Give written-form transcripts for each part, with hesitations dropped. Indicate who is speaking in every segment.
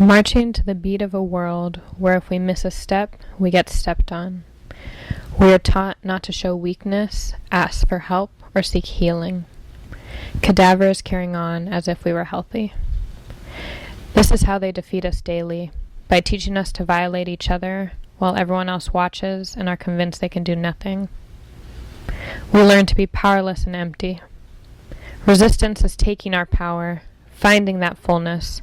Speaker 1: Marching to the beat of a world where if we miss a step, we get stepped on. We are taught not to show weakness, ask for help, or seek healing. Cadavers carrying on as if we were healthy. This is how they defeat us daily, by teaching us to violate each other while everyone else watches and are convinced they can do nothing. We learn to be powerless and empty. Resistance is taking our power, finding that fullness,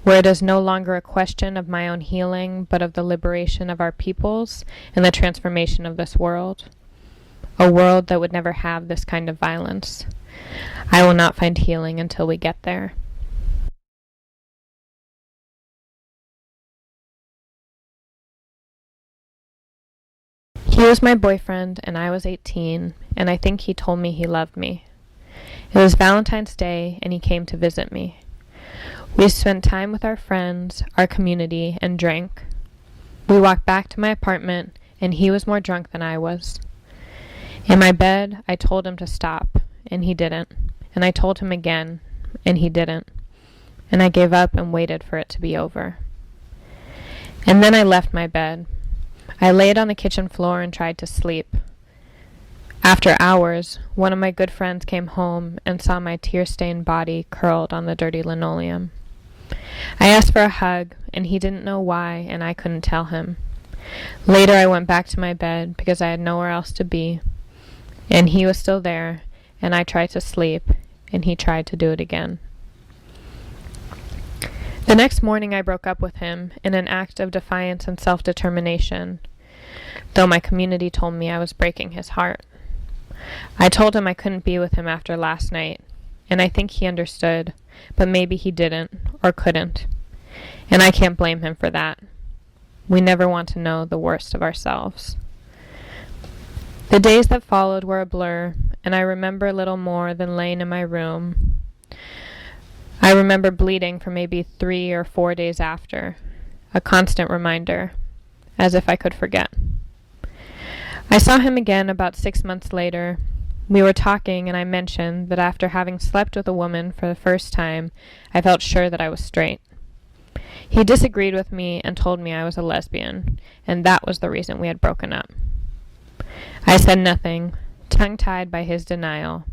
Speaker 1: where it is no longer a question of my own healing, but of the liberation of our peoples and the transformation of this world. A world that would never have this kind of violence. I will not find healing until we get there. He was my boyfriend, and I was 18, and I think he told me he loved me. It was Valentine's Day, and he came to visit me. We spent time with our friends, our community, and drank. We walked back to my apartment, and he was more drunk than I was. In my bed, I told him to stop, and he didn't. And I told him again, and he didn't. And I gave up and waited for it to be over. And then I left my bed. I laid on the kitchen floor and tried to sleep. After hours, one of my good friends came home and saw my tear-stained body curled on the dirty linoleum. I asked for a hug, and he didn't know why, and I couldn't tell him. Later, I went back to my bed because I had nowhere else to be, and he was still there, and I tried to sleep, and he tried to do it again. The next morning, I broke up with him in an act of defiance and self-determination, though my community told me I was breaking his heart. I told him I couldn't be with him after last night, and I think he understood, but maybe he didn't or couldn't, and I can't blame him for that. We never want to know the worst of ourselves. The days that followed were a blur, and I remember little more than laying in my room. I remember bleeding for maybe 3 or 4 days after, a constant reminder, as if I could forget. I saw him again about 6 months later. We were talking, and I mentioned that after having slept with a woman for the first time, I felt sure that I was straight. He disagreed with me and told me I was a lesbian, and that was the reason we had broken up. I said nothing, tongue-tied by his denial.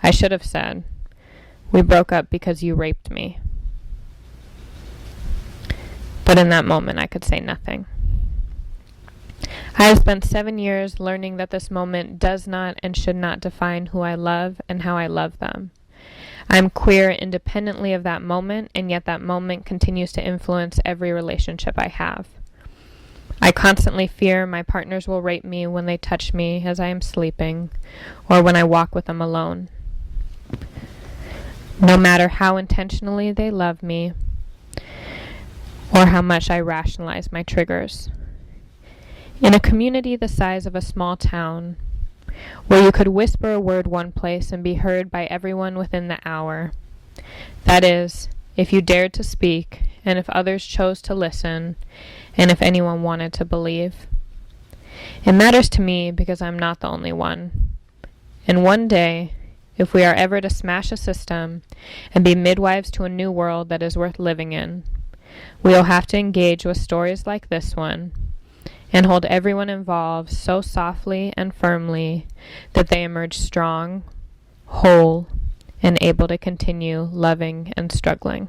Speaker 1: I should have said, "We broke up because you raped me." But in that moment, I could say nothing. I have spent 7 years learning that this moment does not and should not define who I love and how I love them. I am queer independently of that moment, and yet that moment continues to influence every relationship I have. I constantly fear my partners will rape me when they touch me as I am sleeping, or when I walk with them alone. No matter how intentionally they love me, or how much I rationalize my triggers. In a community the size of a small town, where you could whisper a word one place and be heard by everyone within the hour, that is, if you dared to speak, and if others chose to listen, and if anyone wanted to believe. It matters to me because I'm not the only one. And one day, if we are ever to smash a system and be midwives to a new world that is worth living in, we will have to engage with stories like this one and hold everyone involved so softly and firmly that they emerge strong, whole, and able to continue loving and struggling.